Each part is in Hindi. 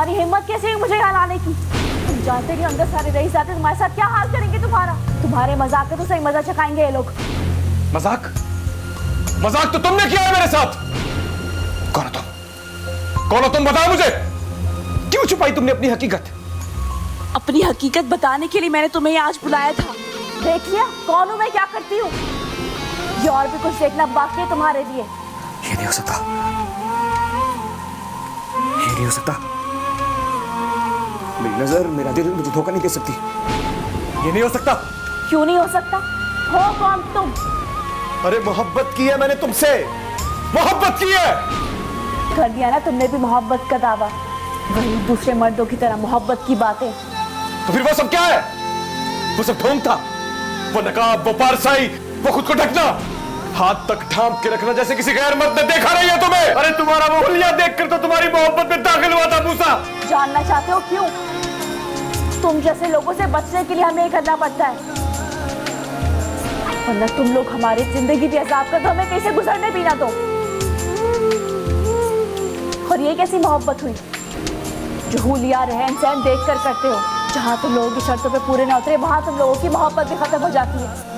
तुम्हारी हिम्मत कैसे हुई मुझे यहाँ लाने की? तुम जानते नहीं अंदर सारे रईस आते तुम्हारे साथ क्या हाल करेंगे तुम्हारा। तुम्हारे मजाक का तो सही मजा चखाएंगे ये लोग। मजाक? मजाक तो तुमने किया है मेरे साथ। कौन हो तुम? कौन हो तुम? बताओ मुझे। क्यों छुपाई तुमने अपनी हकीकत? अपनी हकीकत बताने के लिए मैंने तुम्हें आज बुलाया था। देख लिया कौन हूं मैं, क्या करती हूँ। ये और भी कुछ देखना बाकी है तुम्हारे लिए। ये नहीं हो सकता, ये नहीं हो सकता। मेरी नजर, मेरा दिल मुझे धोखा नहीं दे सकती। ये नहीं हो सकता। क्यों नहीं हो सकता? हो कौन तुम? अरे मोहब्बत की है मैंने तुमसे, मोहब्बत की है। कर दिया ना तुमने भी मोहब्बत का दावा, वही दूसरे मर्दों की तरह मोहब्बत की बातें। तो फिर वो सब क्या है? वो सब ढोंग था, वो नकाब, वो पारसाई, वो खुद को ढकना, हाथ तक थाम के रखना जैसे किसी गैर मर्द ने देखा नहीं है तुम्हें। अरे तुम्हारा वो हुलिया देखकर तो तुम्हारी मोहब्बत में दाखिल हुआ था मूसा। जानना चाहते हो क्यों? तुम जैसे लोगों से बचने के लिए हमें ये करना पड़ता है, वरना तुम लोग हमारी जिंदगी भी अजाब कर दो, हमें कैसे गुजरने भी ना दो। और ये कैसी मोहब्बत हुई जो हुलिया रहन सहन देख कर करते हो? जहां तुम लोगों की शर्तों पे पूरे ना उतरे वहां तुम लोगों की मोहब्बत भी खत्म हो जाती है।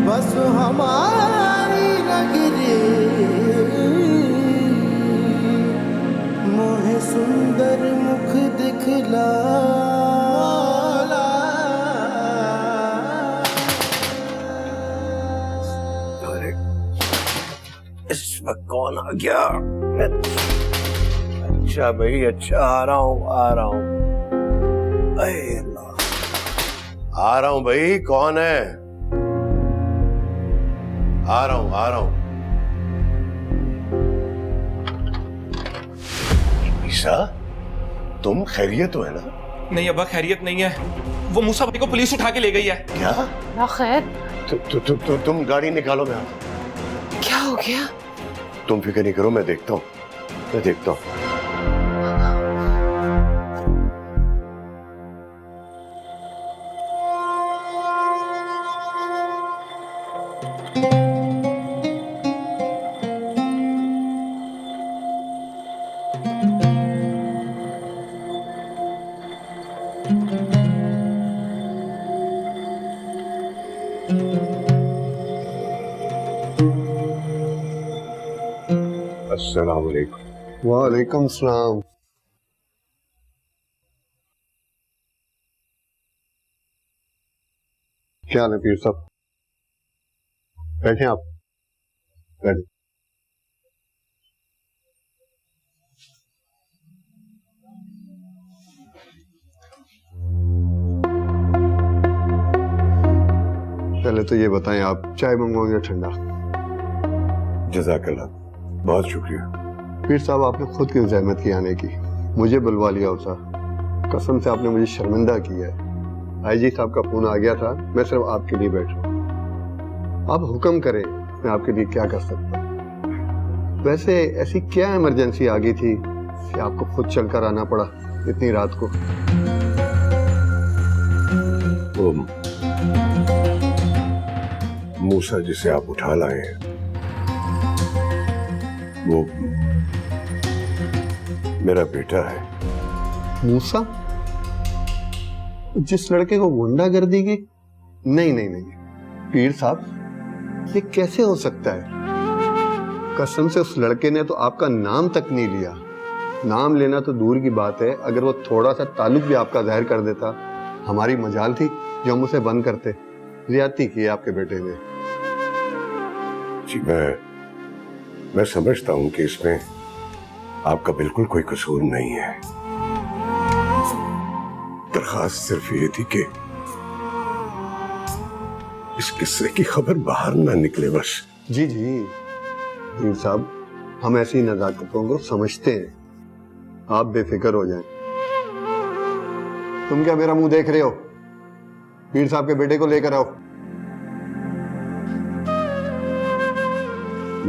बस हमारी नगरी मोहे सुंदर मुख दिखला। अरे इस वक्त कौन आ गया? अच्छा भाई, अच्छा, आ रहा हूँ आ रहा हूँ। आ रहा हूँ भाई, कौन है? आ रहा हूं। ईसा, तुम खैरियत हो है ना? नहीं अब्बा, खैरियत नहीं है। वो मूसा भाई को पुलिस उठा के ले गई है। क्या? ना खैर। तुम गाड़ी निकालो, मैं आता हूं। क्या हो गया? तुम फिक्र नहीं करो, मैं देखता हूं। अस्सलाम वालेकुम। वालेकुम सलाम। क्या हाल है पीर साहब? बैठे आप, बैठे। पहले तो ये बताएं, आप चाय मंगवाओगे या ठंडा? जज़ाकल्लाह, बहुत शुक्रिया। पीर साहब, आपने खुद की ज़हमत की आने की, मुझे बुलवा लिया होता। कसम से आपने मुझे शर्मिंदा किया है। आईजी साहब का फोन आ गया था, मैं सिर्फ आपके लिए बैठा हूँ। आप हुक्म करें, मैं आपके लिए क्या कर सकता हूँ। वैसे ऐसी क्या इमरजेंसी आ गई थी कि आपको खुद चलकर आना पड़ा इतनी रात को? मूसा जिसे आप उठा लाए हैं, वो मेरा बेटा है। मूसा? जिस लड़के को गुंडागर्दी की? नहीं, पीर साहब, ये कैसे हो सकता है? कसम से उस लड़के ने तो आपका नाम तक नहीं लिया। नाम लेना तो दूर की बात है, अगर वो थोड़ा सा ताल्लुक भी आपका जाहिर कर देता, हमारी मजाल थी जो हम उसे बंद करते। ज्यादती की आपके बेटे ने। जी, मैं समझता हूं कि इसमें आपका बिल्कुल कोई कसूर नहीं है। दरखास्त सिर्फ ये थी कि इस किस्से की खबर बाहर ना निकले बस। जी जी पीर साहब, हम ऐसी नजाकतों को समझते हैं, आप बेफिक्र हो जाएं। तुम क्या मेरा मुंह देख रहे हो? पीर साहब के बेटे को लेकर आओ।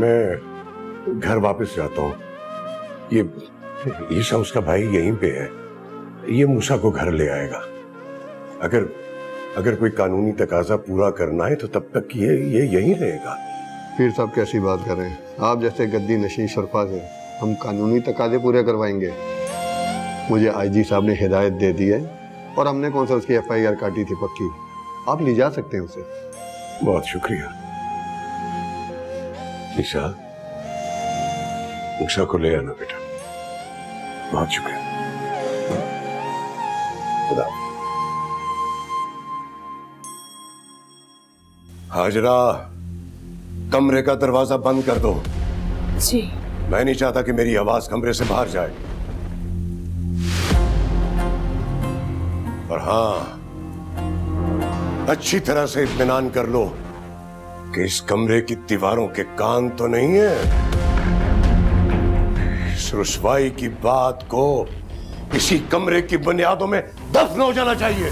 मैं घर वापस जाता हूँ। ये ईसा उसका भाई यहीं पे है, ये मूसा को घर ले आएगा। अगर कोई कानूनी तकाजा पूरा करना है तो तब तक ये यहीं रहेगा। पीर साहब कैसी बात कर रहे हैं? आप जैसे गद्दी नशीं शरफा से हम कानूनी तकाजे पूरे करवाएंगे? मुझे आईजी साहब ने हिदायत दे दी है और हमने कौन सा उसकी FIR काटी थी पक्की। आप ले जा सकते हैं उसे। बहुत शुक्रिया। ईसा, मूसा को ले आना बेटा। बहुत शुक्रिया। खुदा। हाजरा, कमरे का दरवाजा बंद कर दो। जी। मैं नहीं चाहता कि मेरी आवाज कमरे से बाहर जाए। और हाँ, अच्छी तरह से इत्मीनान कर लो कि इस कमरे की दीवारों के कान तो नहीं है। इस रुसवाई की बात को इसी कमरे की बुनियादों में दफन हो जाना चाहिए।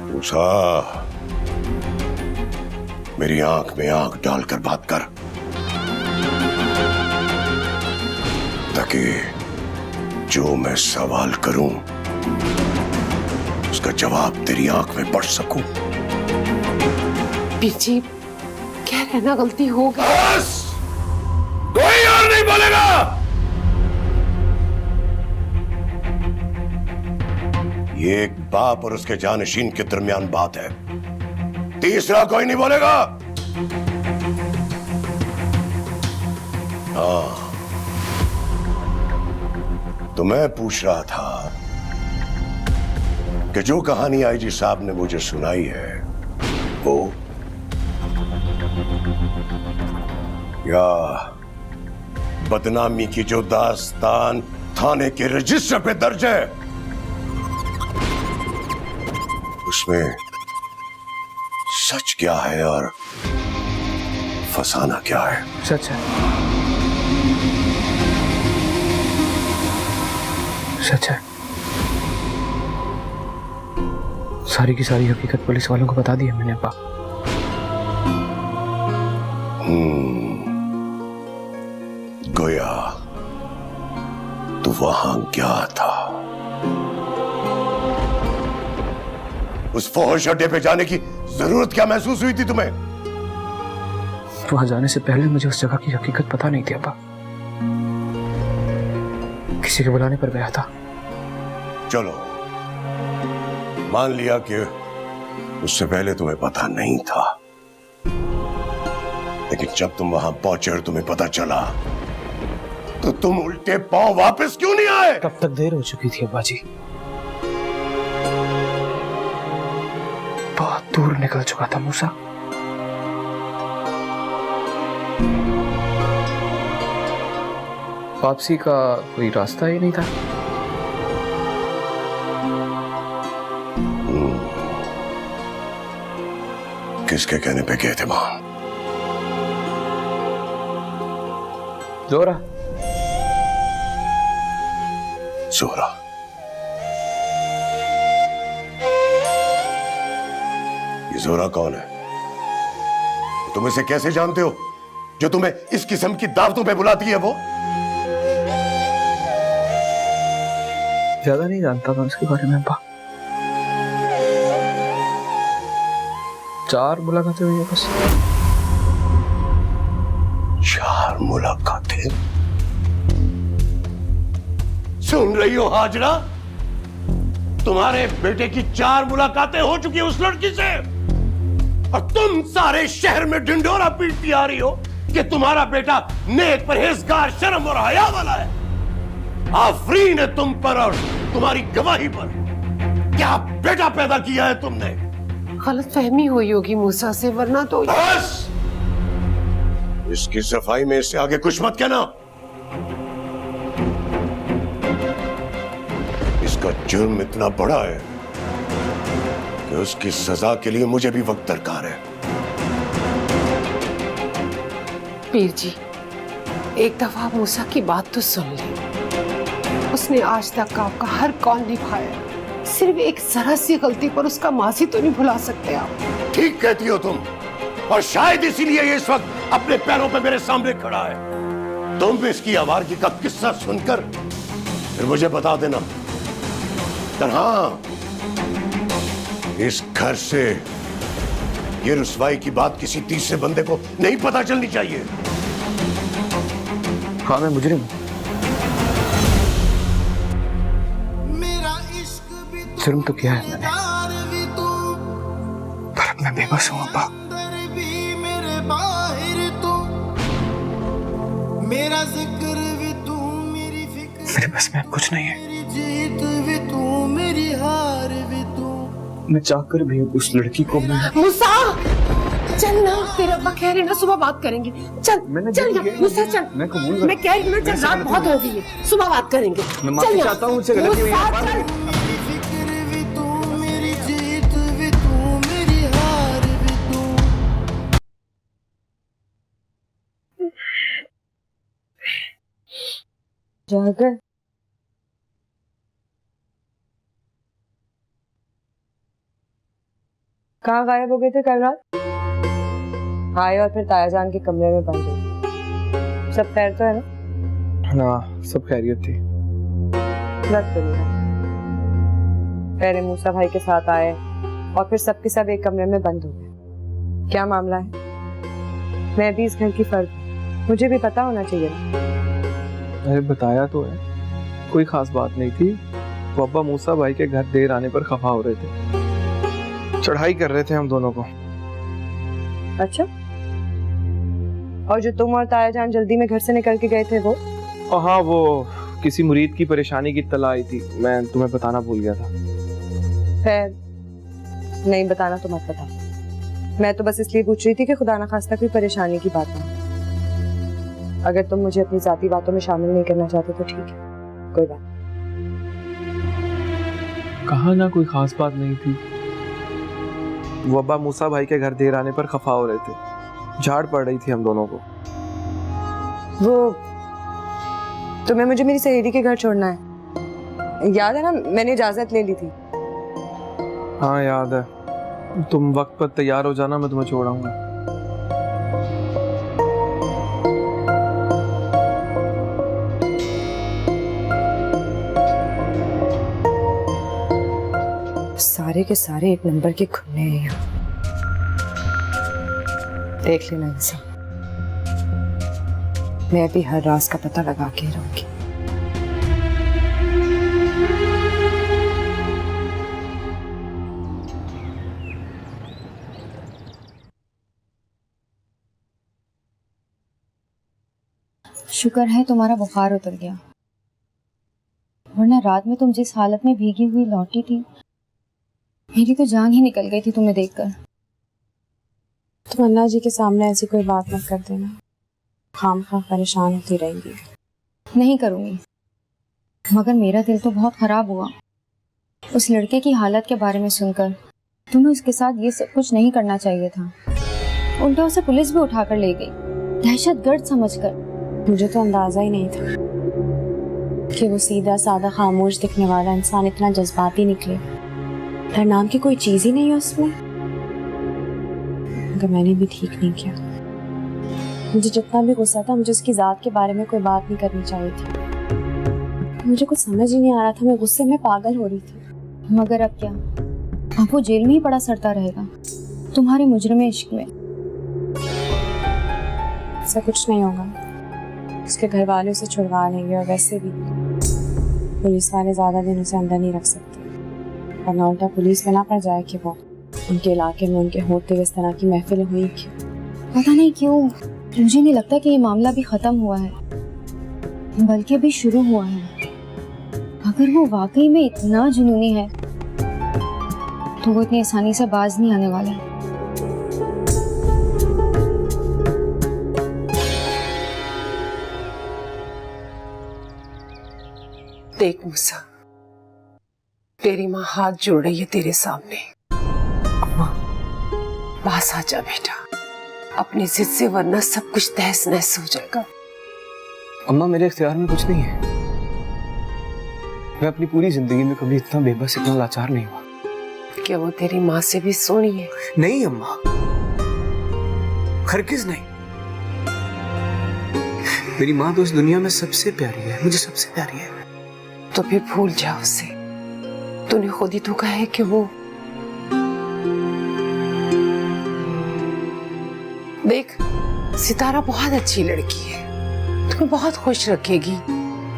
मूसा, मेरी आंख में आंख डालकर बात कर, ताकि जो मैं सवाल करूं उसका जवाब तेरी आंख में पढ़ सकूं। पीछे क्या रहना गलती हो गई। बस, कोई और नहीं बोलेगा। ये एक बाप और उसके जानशीन के दरमियान बात है, तीसरा कोई नहीं बोलेगा। हाँ, तो मैं पूछ रहा था कि जो कहानी आईजी साहब ने मुझे सुनाई है वो, या बदनामी की जो दास्तान थाने के रजिस्टर पे दर्ज है, उसमें सच क्या है और फसाना क्या है? सच है, सच है। सारी की सारी हकीकत पुलिस वालों को बता दी है मैंने अब्बा। गोया तू वहां क्या था? उस फौज अड्डे पे जाने की जरूरत क्या महसूस हुई थी तुम्हें? वहां जाने से पहले मुझे उस जगह की हकीकत पता नहीं थी अब्बा। किसी के बुलाने पर गया था। चलो, मान लिया कि उससे पहले तुम्हें पता नहीं था, लेकिन जब तुम वहां पहुंचे और तुम्हें पता चला तो तुम उल्टे पांव वापस क्यों नहीं आए? तब तक देर हो चुकी थी अब्बा जी, बहुत दूर निकल चुका था मूसा। वापसी का कोई रास्ता ही नहीं था। किसके कहने पे गए थे वहां? जोरा। जोरा? ये जोरा कौन है? तुम इसे कैसे जानते हो जो तुम्हें इस किस्म की दावतों पे बुलाती है? वो ज्यादा नहीं जानता मैं उसके बारे में अब्बा। 4 मुलाकातें हुई है बस। 4 मुलाकातें? सुन रही हो हाजरा? तुम्हारे बेटे की 4 मुलाकातें हो चुकी है उस लड़की से, और तुम सारे शहर में ढिंढोरा पीटती आ रही हो कि तुम्हारा बेटा नेक, परहेजगार, शर्म और हया वाला है। आफरीन है तुम पर और तुम्हारी गवाही पर। क्या बेटा पैदा किया है तुमने? गलत फहमी हुई होगी मूसा से, वरना तो। बस, इसकी सफाई में इससे आगे कुछ मत कहना। इस उसका जुर्म इतना बड़ा है कि उसकी सजा के लिए मुझे भी वक्त दरकार है। पीर जी, एक दफा मूसा की बात तो सुन ले। उसने आज तक आपका हर कौल निभाया, सिर्फ एक जरा सी गलती पर उसका माजी तो नहीं भुला सकते आप। ठीक कहती हो तुम, और शायद इसीलिए ये इस वक्त अपने पैरों पे मेरे सामने खड़ा है। तुम भी इसकी आवारगी का किस्सा सुनकर फिर मुझे बता देना। पर हाँ, इस घर से ये रुसवाई की बात किसी तीसरे बंदे को नहीं पता चलनी चाहिए। हाँ, मैं मुजरिम हूँ। जुर्म तो किया है मैंने, पर अब मैं बेबस हूँ अब्बा। मेरा जिक्र भी तू, मेरी फिक्र मेरे बस में अब कुछ नहीं है। मेरी जीत भी तू, मेरी हार भी तू। मैं चाहकर भी उस लड़की को मूसा, चल ना, तेरे अब्बा कह रहे ना सुबह बात करेंगे। चल चल ना मूसा, चल। मैं कबूल मैं कह रही हूँ चल, रात बहुत हो गई है, सुबह बात करेंगे। मैं माफी चाहता हूँ, मुझसे गलती हुई है। मेरी फिक्र भी तू, मेरी जीत भी तू, मेरी हार भी तू। जागर कहाँ गायब हो गए थे कल रात? आए और फिर तायाजान के कमरे में बंद हो। सब खैर तो है ना? ना, सब खैरियत थी। लग तो नहीं रहा। पहले मूसा भाई के साथ आए और फिर सबके सब एक कमरे में बंद हो गए। क्या मामला है? मैं भी इस घर की फर्द हूँ, मुझे भी पता होना चाहिए ना। अरे बताया तो है, कोई खास बात नहीं थी। वो अब्बा मूसा भाई के घर देर आने पर खफा हो रहे थे, चढ़ाई कर रहे थे हम दोनों को। अच्छा, और जो तुम और तायाजान जल्दी में घर से निकल के गए थे वो? हाँ, वो किसी मुरीद की परेशानी की इत्तला आई थी, मैं तुम्हें बताना भूल गया था। खैर, नहीं बताना तो मत बता। मैं तो बस इसलिए पूछ रही थी कि खुदा ना खास्ता कोई परेशानी की बात है। अगर तुम मुझे अपनी जाती बातों में शामिल नहीं करना चाहते तो ठीक है, कोई बात। कहा ना कोई खास बात नहीं थी। वो अब्बा मूसा भाई के घर देर आने पर खफा हो रहे थे, झाड़ पड़ रही थी हम दोनों को। वो तुम्हें मुझे मेरी सहेली के घर छोड़ना है, याद है ना? मैंने इजाजत ले ली थी। हाँ याद है, तुम वक्त पर तैयार हो जाना, मैं तुम्हें छोड़ाऊंगा। सारे के सारे एक नंबर के खुन्ने हैं यहाँ, देख लेना इनसे। मैं भी हर राज का पता लगा के रहूंगी। शुक्र है तुम्हारा बुखार उतर गया, वरना रात में तुम जिस हालत में भीगी हुई लौटी थी, मेरी तो जान ही निकल गई थी तुम्हें देखकर। तुम अन्ना जी के सामने ऐसी कोई बात मत कर देना, खामखा परेशान होती रहेंगी। नहीं करूंगी, मगर मेरा दिल तो बहुत खराब हुआ उस लड़के की हालत के बारे में सुनकर। तुम्हें उसके साथ ये सब कुछ नहीं करना चाहिए था, उल्टा उसे पुलिस भी उठाकर ले गई, दहशतगर्द समझकर। मुझे तो अंदाजा ही नहीं था कि वो सीधा साधा खामोश दिखने वाला इंसान इतना जज्बाती निकले। डर नाम की कोई चीज ही नहीं है उसमें। मगर मैंने भी ठीक नहीं किया। मुझे जितना भी गुस्सा था, मुझे उसकी जात के बारे में कोई बात नहीं करनी चाहिए थी। मुझे कुछ समझ ही नहीं आ रहा था, मैं गुस्से में पागल हो रही थी। मगर अब क्या, अब वो जेल में ही पड़ा सड़ता रहेगा तुम्हारे मुजरिम इश्क में। ऐसा कुछ नहीं होगा, उसके घर वाले उसे छुड़वा लेंगे, और वैसे भी पुलिस वाले ज्यादा दिन उसे अंदर नहीं रख सकते, वरना उल्टा पुलिस में ना पड़ जाए कि वो उनके इलाके में उनके होते हुए इस तरह की महफिल हुई। क्यों पता नहीं क्यों मुझे नहीं लगता कि ये मामला भी खत्म हुआ है, बल्कि अभी शुरू हुआ है। अगर वो वाकई में इतना जुनूनी है तो वो इतनी आसानी से बाज नहीं आने वाला है। देख मूसा, तेरी माँ हाथ जोड़ रही है तेरे सामने। अम्मा, पास आ जा बेटा, अपनी जिद से, वरना सब कुछ तहस नहस हो जाएगा। अम्मा मेरे इख्तियार में कुछ नहीं है। मैं अपनी पूरी जिंदगी में कभी इतना बेबस, इतना लाचार नहीं हुआ। क्या वो तेरी माँ से भी सोनी है? नहीं अम्मा, हरगिज़ नहीं। मेरी माँ तो इस दुनिया में सबसे प्यारी है, मुझे सबसे प्यारी है। तो फिर भूल जा उसे। तूने खुद ही तो कहा है कि वो देख, सितारा बहुत अच्छी लड़की है, तुम्हें बहुत खुश रखेगी,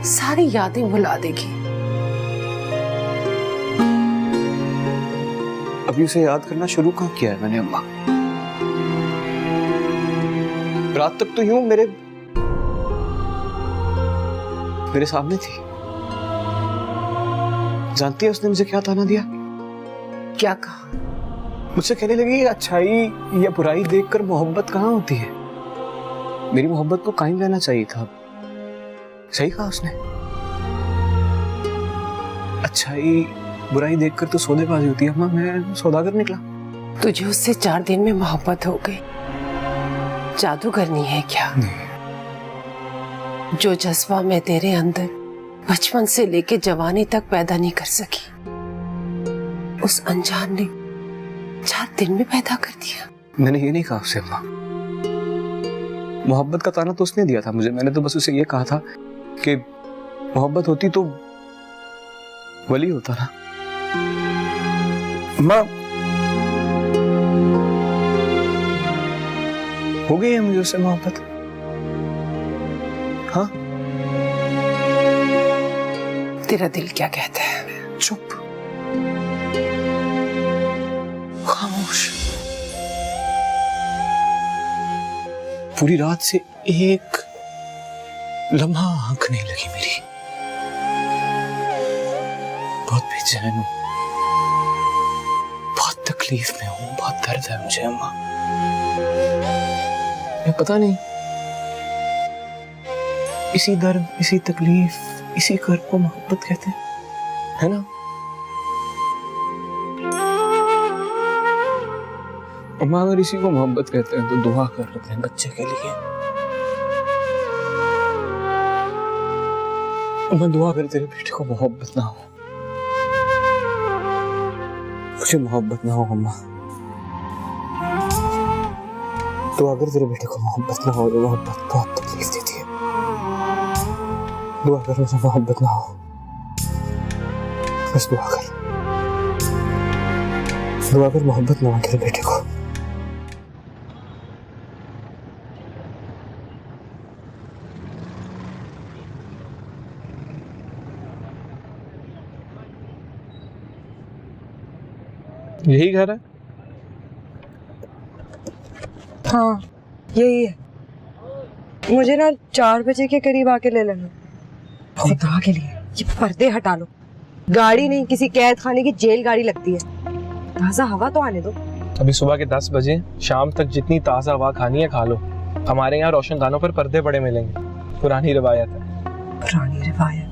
सारी यादें भुला देगी। अभी उसे याद करना शुरू कहाँ किया है मैंने अम्मा? रात तक तो यूं मेरे सामने थी। जानती है उसने मुझे क्या ताना दिया? क्या कहा? मुझसे कहने लगी अच्छाई या बुराई देखकर मोहब्बत कहाँ होती है, मेरी मोहब्बत को कायम रहना चाहिए था। सही कहा उसने। अच्छाई बुराई देखकर तो सौदेबाजी होती है अम्मा, मैं सौदागर निकला। तुझे उससे 4 दिन में मोहब्बत हो गई। जादूगरनी है क्या? जो जज्बा मैं तेरे अंदर बचपन से लेके जवानी तक पैदा नहीं कर सकी, उस अनजान ने 4 दिन में पैदा कर दिया। मैंने ये नहीं कहा उससे अम्मा, मोहब्बत का ताना तो उसने दिया था मुझे। मैंने तो बस उसे ये कहा था कि मोहब्बत होती तो वली होता ना। अम्मा, हो गई है मुझे उससे मोहब्बत। हाँ, तेरा दिल क्या कहता है? चुप, खामोश। पूरी रात से एक लम्हा आंख नहीं लगी मेरी। बहुत बेचैन हूं, बहुत तकलीफ में हूं, बहुत दर्द है मुझे अम्मा। मैं पता नहीं, इसी दर्द, इसी तकलीफ, इसी कर्ब को मोहब्बत कहते हैं, है ना? अम्मा अगर इसी को मोहब्बत कहते हैं तो दुआ कर अपने बच्चे के लिए। अम्मा दुआ कर तेरे बेटे को मोहब्बत ना हो, मुझे मोहब्बत ना हो अम्मा। दुआ कर तेरे बेटे को मोहब्बत ना हो, मोहब्बत बहुत तकलीफ देती है। दुआ कर मुझे मोहब्बत ना हो, बस दुआ कर मोहब्बत ना हो तेरे बेटे को। यही घर है? हाँ यही है। मुझे ना 4 बजे के करीब आके ले लेना। खुदा के लिए ये पर्दे हटा लो। गाड़ी नहीं, किसी कैद खाने की जेल गाड़ी लगती है। ताज़ा हवा तो आने दो। अभी सुबह के 10 बजे, शाम तक जितनी ताज़ा हवा खानी है खा लो। हमारे यहाँ रोशनदानों पर पर्दे बड़े मिलेंगे, पुरानी रिवायत है। पुरानी रिवायत?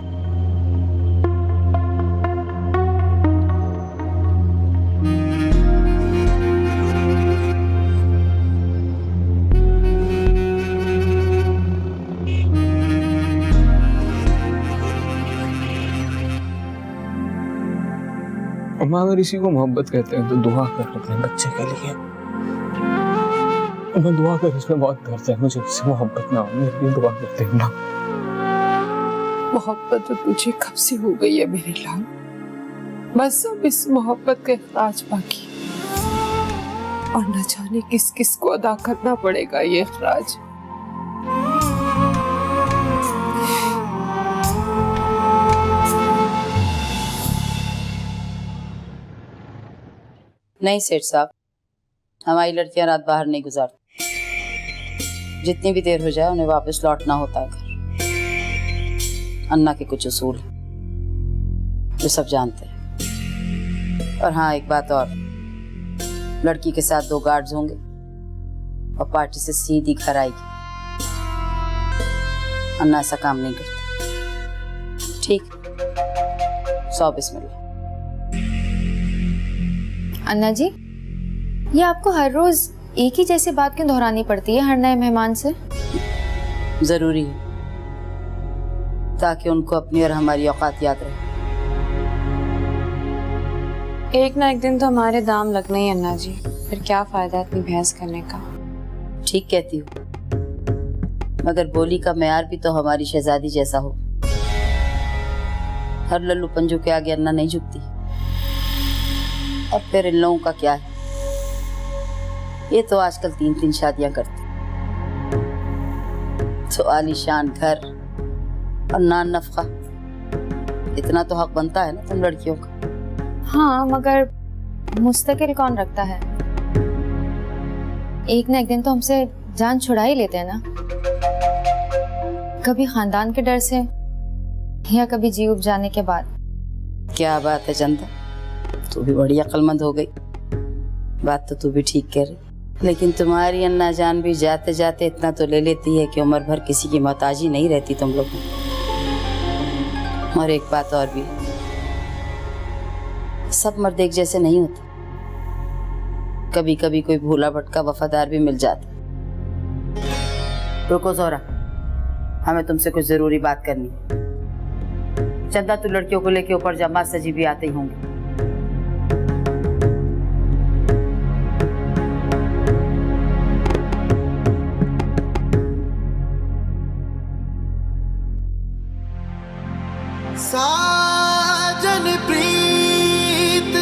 अम्मा अगर इसी को मोहब्बत कहते हैं तो दुआ कर अपने बच्चे के लिए। अम्मा दुआ कर, उसमें बहुत दर्द है, मुझे उससे मोहब्बत ना हो, मेरे लिए दुआ करते हैं ना। मोहब्बत तो तुझे कब से हो गई है मेरे लाल, बस अब इस मोहब्बत का इखराज बाकी, और न जाने किस किस को अदा करना पड़ेगा ये इखराज। नहीं सेठ साहब, हमारी लड़कियां रात बाहर नहीं गुजारती। जितनी भी देर हो जाए उन्हें वापस लौटना होता है घर। अन्ना के कुछ उसूल जो सब जानते हैं। और हाँ एक बात और, लड़की के साथ 2 गार्ड्स होंगे और पार्टी से सीधी घर आएगी। अन्ना ऐसा काम नहीं करती। ठीक, 100 बिस्मिल्लाह। अन्ना जी, ये आपको हर रोज एक ही जैसी बात क्यों दोहरानी पड़ती है हर नए मेहमान से? जरूरी है ताकि उनको अपनी और हमारी औकात याद रहे। एक ना एक दिन तो हमारे दाम लगने ही अन्ना जी, फिर क्या फायदा इतनी बहस करने का। ठीक कहती हूँ, मगर बोली का मेयार भी तो हमारी शहजादी जैसा हो। हर लल्लू पंजू के आगे अन्ना नहीं झुकती। और फिर इन लोगों का क्या है, ये तो आजकल 3-3 शादियां करते, तो आलीशान घर और नान नफका, इतना तो हक बनता है ना तुम लड़कियों का। हाँ, मगर मुस्तकिल कौन रखता है? एक ना एक दिन तो हमसे जान छुड़ा ही लेते हैं ना, कभी खानदान के डर से या कभी जी उब जाने के बाद। क्या बात है चंदा, तू भी बड़ी अक्लमंद हो गई। बात तो तू भी ठीक कह रही, लेकिन तुम्हारी अन्ना जान भी जाते जाते इतना तो ले लेती है कि उम्र भर किसी की मोहताजी नहीं रहती तुम लोग। और एक बात और भी, सब मर्द एक जैसे नहीं होते, कभी कभी कोई भूला भटका वफादार भी मिल जाता। रुको जोहरा, हमें तुमसे कुछ जरूरी बात करनी है। चंदा, तू लड़कियों को लेके ऊपर जा, मास्टर जी भी आते ही होंगे। साजन प्रीत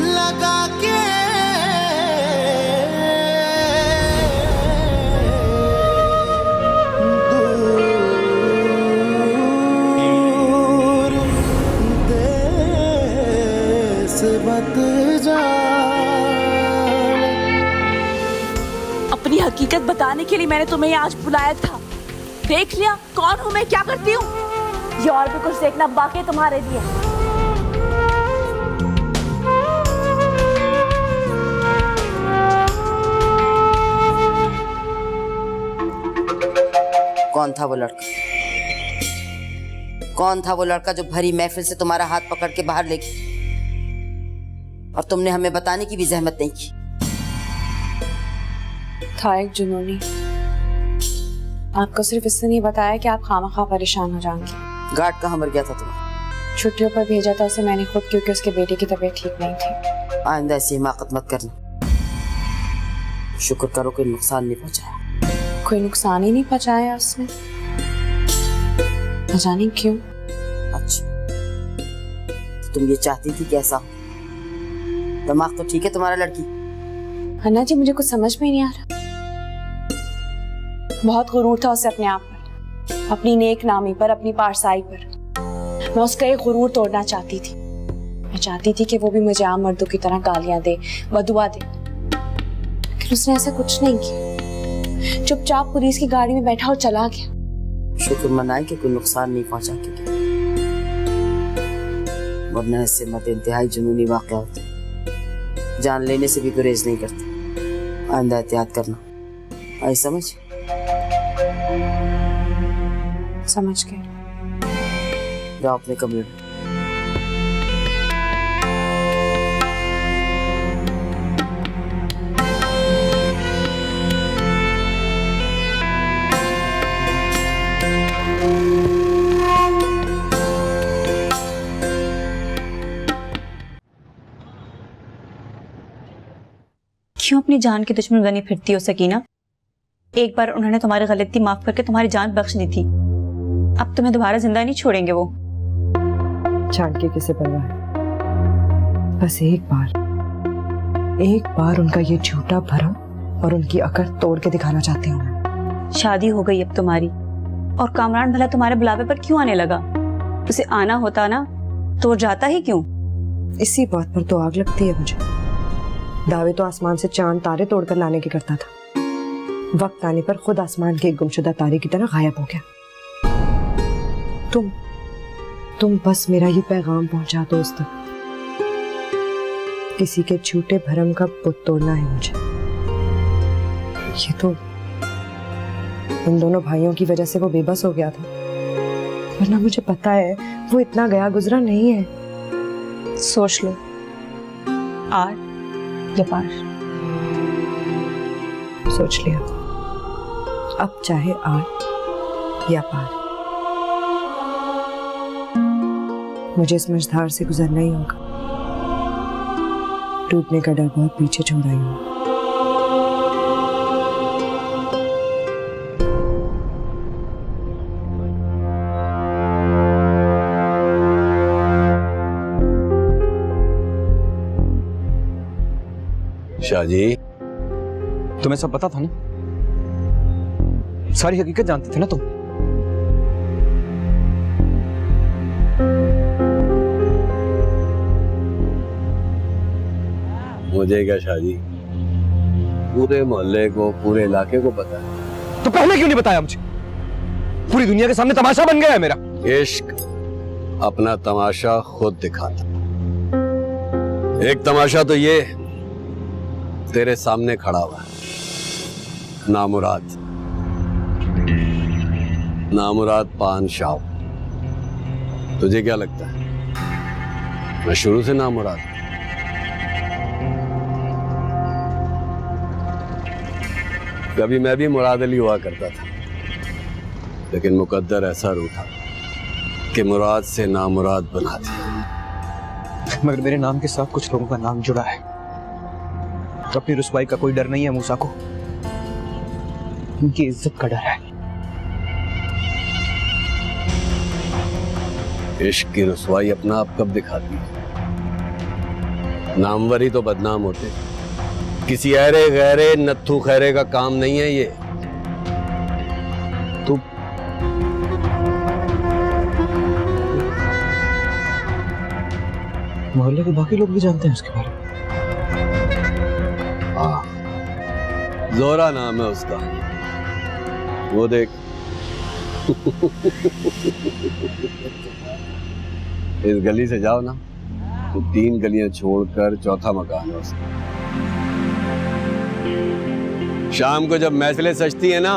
लगा के दूर देश मत जा। अपनी हकीकत बताने के लिए मैंने तुम्हें आज बुलाया था। देख लिया कौन हूँ मैं, क्या करती हूँ। ये और भी कुछ देखना बाकी है तुम्हारे लिए। कौन था वो लड़का? कौन था वो लड़का जो भरी महफिल से तुम्हारा हाथ पकड़ के बाहर ले गया और तुमने हमें बताने की भी जहमत नहीं की? था एक जुनूनी, आपको सिर्फ इससे नहीं बताया कि आप खामखा परेशान हो जाएंगे। गार्ड कहाँ मर गया था तुम्हें? छुट्टियों पर भेजा था उसे मैंने खुद, क्योंकि उसके बेटे की तबीयत ठीक नहीं थी। आइंदा ऐसी हिमाकत मत करना। शुक्र करो कोई नुकसान नहीं पहुंचाया। कोई नुकसान ही नहीं पहुंचाया उसने, न जाने क्यों। अच्छा, तो तुम ये चाहती थी कि ऐसा हो? दिमाग तो ठीक है तुम्हारा लड़की? अन्ना जी, मुझे कुछ समझ में नहीं आ रहा। बहुत गुरूर था उसे अपने आप पर, अपनी नेक नामी पर, अपनी पारसाई पर। मैं उसका एक गुरूर तोड़ना चाहती थी। मैं चाहती थी कि वो भी मुझे आम मर्दों की तरह गालियां दे, बदुआ दे, लेकिन उसने ऐसा कुछ नहीं किया। चुपचाप पुलिस की गाड़ी में बैठा और चला गया। शुक्र मनाए कि कोई नुकसान नहीं पहुंचा के गया, वरना ऐसे मत इंतहाई जुनूनी वाक़या होते, जान लेने से भी गुरेज नहीं करते। आइंदा एहतियात करना। आई समझ? समझ गए। जाओ अपने कमरे में। क्यों अपनी जान की दुश्मन बनी फिरती हो सकीना? एक बार उन्होंने तुम्हारी गलती माफ करके तुम्हारी जान बख्श दी थी, अब तुम्हें दोबारा जिंदा नहीं छोड़ेंगे वो। जान के किसे परवाह है, बस एक बार उनका ये झूठा भरम और उनकी अकड़ तोड़ के दिखाना चाहती हूँ मैं। शादी हो गई अब तुम्हारी, और कामरान भला तुम्हारे बुलावे पर क्यों आने लगा? उसे आना होता ना तो वो जाता ही क्यों? इसी बात पर तो आग लगती है मुझे। दावे तो आसमान से चांद तारे तोड़कर लाने के करता था, वक्त आने पर खुद आसमान के एक गुमशुदा तारे की तरह गायब हो गया। तुम बस मेरा ये पैगाम पहुंचा दो उस तक। किसी के झूठे भरम का पुत तोड़ना है मुझे। ये तो उन दोनों भाइयों की वजह से वो बेबस हो गया था, वरना मुझे पता है वो इतना गया गुजरा नहीं है। सोच लो, आर या पार? सोच लिया, अब चाहे आर या पार, मुझे इस मझधार से गुजरना ही होगा। टूटने का डर बहुत पीछे छोड़ आई हूँ। शाहजी, तुम्हें सब पता था ना? सारी हकीकत जानते थे ना तुम? मुझे क्या शाहजी, पूरे मोहल्ले को, पूरे इलाके को पता है। तो पहले क्यों नहीं बताया मुझे? पूरी दुनिया के सामने तमाशा बन गया है मेरा। इश्क अपना तमाशा खुद दिखाता। एक तमाशा तो ये तेरे सामने खड़ा हुआ है, नामुराद। नामुराद पान शाह। तुझे क्या लगता है मैं शुरू से नामुराद? कभी मैं भी मुराद अली हुआ करता था, लेकिन मुकद्दर ऐसा रूठा कि मुराद से नामुराद बना दिया। मगर मेरे नाम के साथ कुछ लोगों का नाम जुड़ा है, तो अपनी रुसवाई का कोई डर नहीं है मूसा को, उनकी इज्जत का डर है। इश्क की रुसवाई अपना आप कब दिखाती है? नामवर ही तो बदनाम होते, किसी ऐरे गैरे नत्थू खैरे का काम नहीं है ये। तो मोहल्ले के बाकी लोग भी जानते हैं उसके बारे में? हाँ, जोरा नाम है उसका, वो देख। इस गली से जाओ ना तो 3 गलियां छोड़कर चौथा मकान है उसका। शाम को जब मैसले सजती है ना,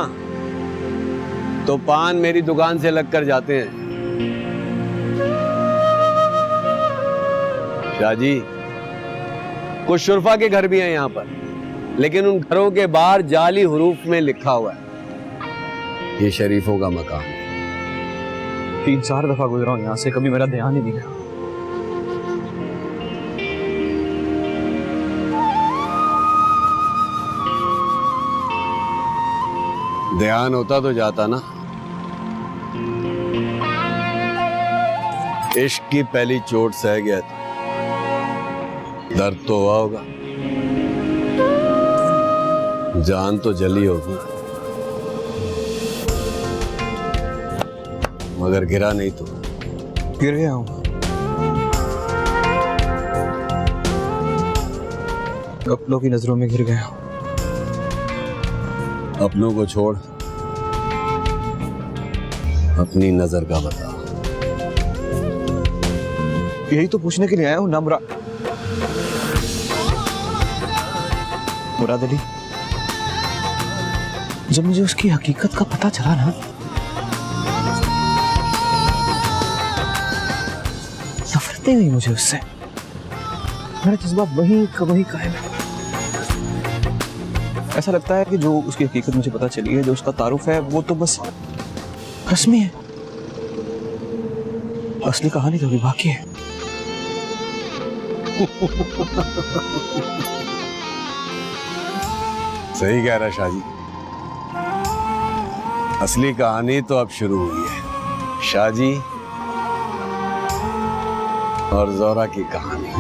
तो पान मेरी दुकान से लग कर जाते हैं। शाहजी, कुछ शुरफा के घर भी हैं यहाँ पर, लेकिन उन घरों के बाहर जाली हुरूफ में लिखा हुआ है ये शरीफों का मकान है। 3-4 दफा गुजरा हूं यहाँ से, कभी मेरा ध्यान ही नहीं गया। ध्यान होता तो जाता ना। इश्क की पहली चोट सह गया था, दर्द तो हुआ होगा, जान तो जली होगी, मगर गिरा नहीं तो। गिर गया हूं। अपनों की नजरों में गिर गया हूं। अपनों को छोड़, अपनी नजर का बता। यही तो पूछने के लिए आया हूं ना मुराद अली। जब मुझे उसकी हकीकत का पता चला ना, नफरत हुई मुझे उससे। मेरा जज्बा वही का वही कायम है। ऐसा लगता है कि जो उसकी हकीकत मुझे पता चली है, जो उसका तारुफ है, वो तो बस रस्मी है। असली कहानी तो अभी बाकी है। सही कह रहा शाहजी, असली कहानी तो अब शुरू हुई है। शाहजी और जोरा की कहानी।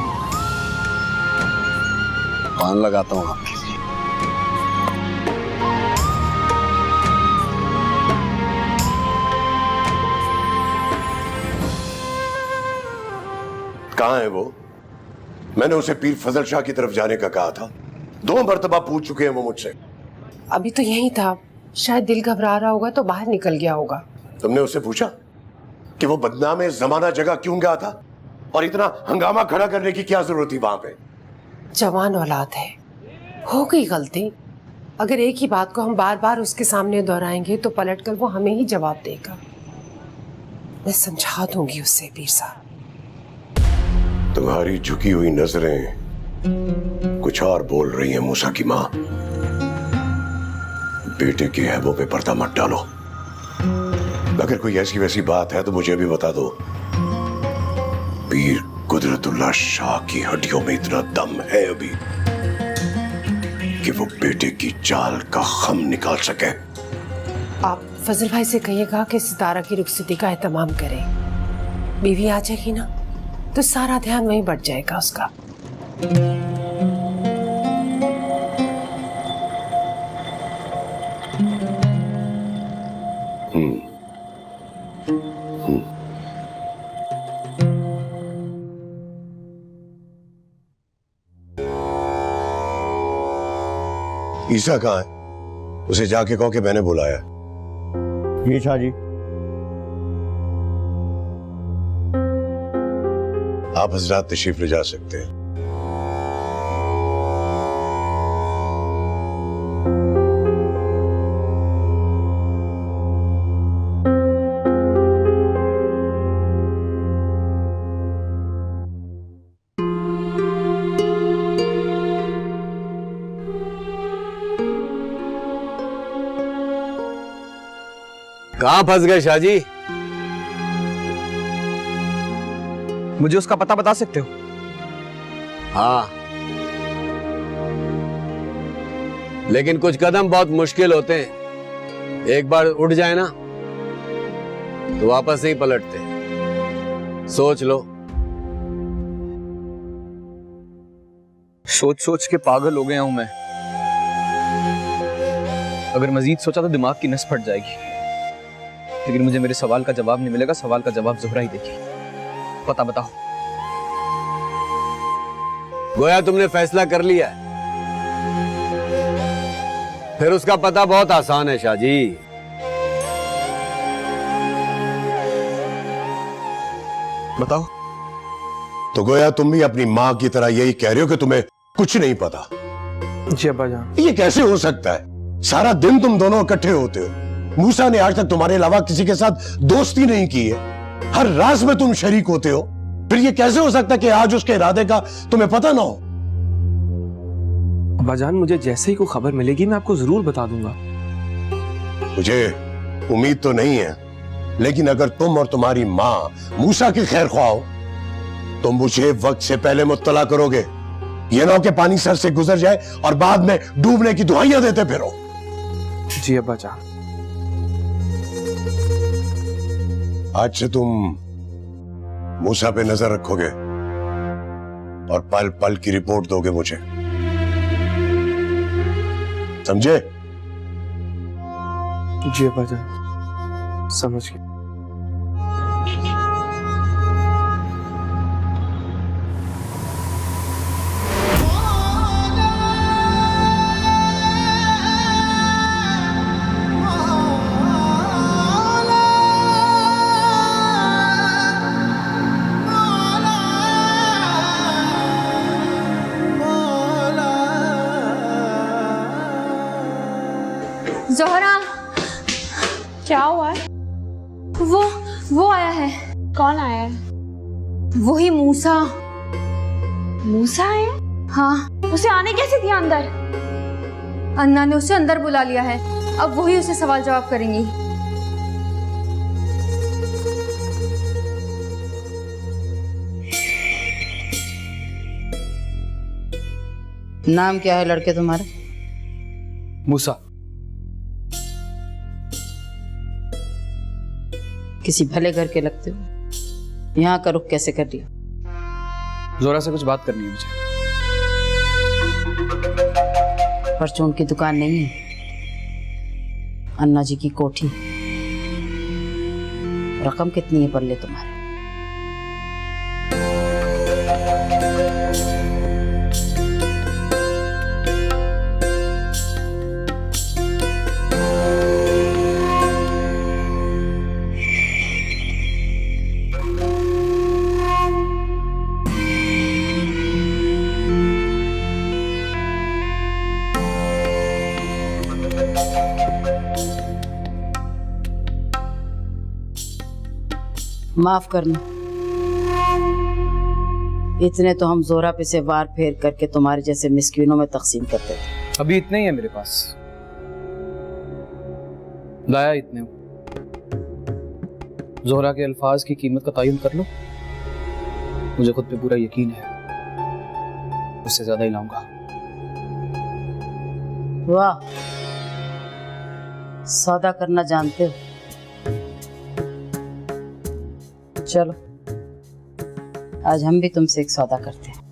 पान लगाता हूं आपके लिए। कहां है वो? मैंने उसे पीर फजल शाह की तरफ जाने का कहा था। 2 मरतबा पूछ चुके हैं वो मुझसे। अभी तो यही था, शायद दिल घबरा रहा होगा तो बाहर निकल गया होगा। तुमने उससे पूछा कि वो बदनाम जमाना जगह क्यों गया था और इतना हंगामा खड़ा करने की क्या जरूरत थी वहां पे? जवान औलाद है, हो गई गलती। अगर एक ही बात को हम बार बार उसके सामने दोहराएंगे तो पलटकर वो हमें ही जवाब देगा। मैं समझा दूंगी उससे पीर साहब। तुम्हारी झुकी हुई नजरें कुछ और बोल रही है मूसा की मां। बेटे के ऐबों पे पर्दा मत डालो। अगर कोई ऐसी वैसी बात है तो मुझे भी बता दो। पीर कुदरतुल्लाह शाह की हड्डियों में इतना दम है अभी कि वो बेटे की चाल का खम निकाल सके। आप फजल भाई से कहिएगा कि सितारा की रुखसती का एहतमाम करें। बीवी आ जाएगी ना तो सारा ध्यान वहीं बढ़ जाएगा उसका। ईसा कहाँ है? उसे जाके कहो कि मैंने बुलाया। जी शाह जी। आप हजरात तशरीफ ले जा सकते हैं। कहां फंस गए शाह जी? मुझे उसका पता बता सकते हो? हाँ, लेकिन कुछ कदम बहुत मुश्किल होते हैं। एक बार उठ जाए ना तो वापस नहीं पलटते। सोच लो। सोच सोच के पागल हो गया हूं मैं। अगर मजीद सोचा तो दिमाग की नस फट जाएगी। लेकिन मुझे मेरे सवाल का जवाब नहीं मिलेगा। सवाल का जवाब ज़ोहरा ही देगी। पता बताओ। गोया तुमने फैसला कर लिया है। फिर उसका पता बहुत आसान है शाह जी। बताओ। तो गोया तुम भी अपनी मां की तरह यही कह रहे हो कि तुम्हें कुछ नहीं पता? जी अब्बा जान। ये कैसे हो सकता है? सारा दिन तुम दोनों इकट्ठे होते हो। मूसा ने आज तक तुम्हारे अलावा किसी के साथ दोस्ती नहीं की है। हर राज में तुम शरीक होते हो। फिर ये कैसे हो सकता है कि आज उसके इरादे का तुम्हें पता ना हो? अब्बा जान, मुझे जैसे ही कोई खबर मिलेगी मैं आपको जरूर बता दूंगा। मुझे उम्मीद तो नहीं है, लेकिन अगर तुम और तुम्हारी मां मूसा की खैर ख्वाह हो तो मुझे वक्त से पहले मुत्तला करोगे। ये ना हो कि पानी सर से गुजर जाए और बाद में डूबने की दुआइयां देते फिरो। जी अब्बा जान। आज से तुम मूसा पे नजर रखोगे और पल पल की रिपोर्ट दोगे मुझे, समझे? जी अब्बा जान, समझ गया। ज़ोहरा, क्या हुआ है? वो आया है। कौन आया है? वही मूसा। मूसा है? हाँ, उसे आने कैसे दिया अंदर? अन्ना ने उसे अंदर बुला लिया है। अब वही उसे सवाल जवाब करेंगी। नाम क्या है लड़के तुम्हारे? मूसा। किसी भले घर के लगते हो। यहाँ का रुख कैसे कर दिया? ज़ोहरा से कुछ बात करनी है मुझे। परचून की दुकान नहीं है, अन्ना जी की कोठी। रकम कितनी है पल्ले तुम्हारे? माफ करना, इतने तो हम जोरा पे से वार फेर करके तुम्हारे जैसे मिस्कीनों में तकसीम करते थे। अभी इतने ही है मेरे पास, लाया इतने। जोहरा के अल्फाज की कीमत का तयन कर लो, मुझे खुद पे पूरा यकीन है उससे ज्यादा ही लाऊंगा। वाह, सौदा करना जानते हो। चलो आज हम भी तुमसे एक सौदा करते हैं।